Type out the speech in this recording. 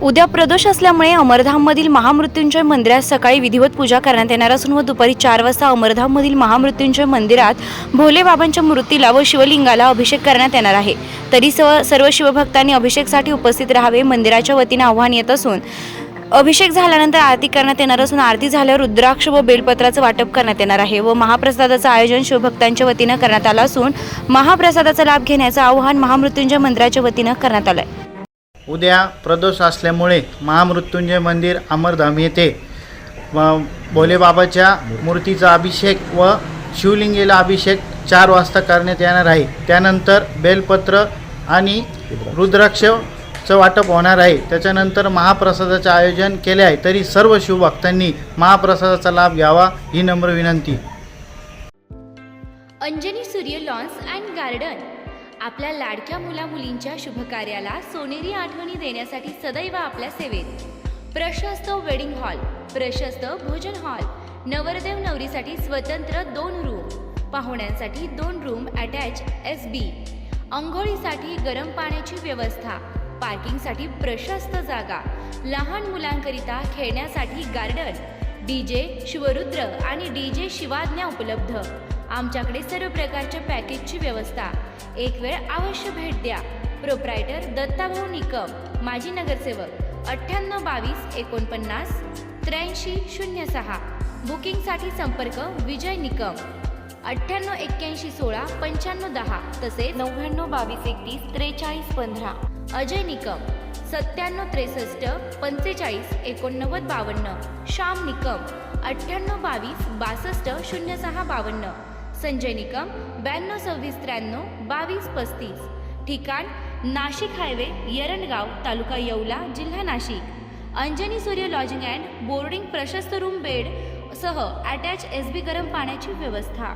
उद्या प्रदोष असल्यामुळे अमरधाममधील महामृत्युंजय मंदिरात सकाळी विधिवत पूजा करण्यात येणार असून व दुपारी 4 वाजता अमरधाममधील महामृत्युंजय मंदिरात भोलेबाबांच्या मूर्तीला व शिवलिंगाला अभिषेक करण्यात येणार आहे। तरी सर्व शिवभक्तांनी अभिषेकासाठी उपस्थित राहावे मंदिराच्या वतीने आवाहन येत असून अभिषेक झाल्यानंतर आरती करण्यात येणार असून आरती झाल्यावर रुद्राक्ष व बेलपत्राचं वाटप करण्यात येणार आहे व महाप्रसादाचं आयोजन शिवभक्तांच्या वतीने करण्यात आलं असून महाप्रसादाचा लाभ घेण्याचं आवाहन महामृत्युंजय मंदिराच्या वतीने करण्यात आलं आहे। उद्या प्रदोष असल्यामुळे महामृत्युंजय मंदिर अमरधाम येथे भोलेबाबाच्या मूर्तीचा अभिषेक व शिवलिंगेला अभिषेक 4 वाजता करण्यात येणार आहे। त्यानंतर बेलपत्र आणि रुद्राक्षचं वाटप होणार आहे। त्याच्यानंतर महाप्रसादाचे आयोजन केले आहे। तरी सर्व शिवभक्तांनी महाप्रसादाचा लाभ घ्यावा ही नम्र विनंती। अंजनी सूर्य लॉन्स अँड गार्डन आपल्या लाडक्या मुला-मुलींच्या शुभकार्याला सोनेरी आठवणी देण्यासाठी सदैव आपल्या सेवेत। प्रशस्त वेडिंग हॉल, प्रशस्त भोजन हॉल, नवरदेव नवरीसाठी स्वतंत्र 2 रूम, पाहुण्यांसाठी 2 रूम अटॅच SB, अंघोळीसाठी गरम पाण्याची व्यवस्था, पार्किंगसाठी प्रशस्त जागा, लहान मुलांकरिता खेळण्यासाठी गार्डन, DJ शिवरुद्र आणि DJ शिवाज्ञा उपलब्ध। आमच्याकडे सर्व प्रकारच्या पॅकेजची व्यवस्था। एक वेळ अवश्य भेट द्या। प्रोप्रायटर दत्ताभाऊ निकम, माजी नगरसेवक 9822 49 8306। बुकिंगसाठी संपर्क विजय निकम 9881 16 95 10 तसेच 9922 31 43 15। अजय निकम 9763 45 89 52। श्याम निकम 9822 62 06 52। संजय निकम 92 26 93 22 35। ठिकाण नाशिक हायवे यरंडगाव तालुका येवला जिल्हा नाशिक। अंजनी सूर्य लॉजिंग अँड बोर्डिंग प्रशस्त रूम बेड सह अटॅच SB गरम पाण्याची व्यवस्था।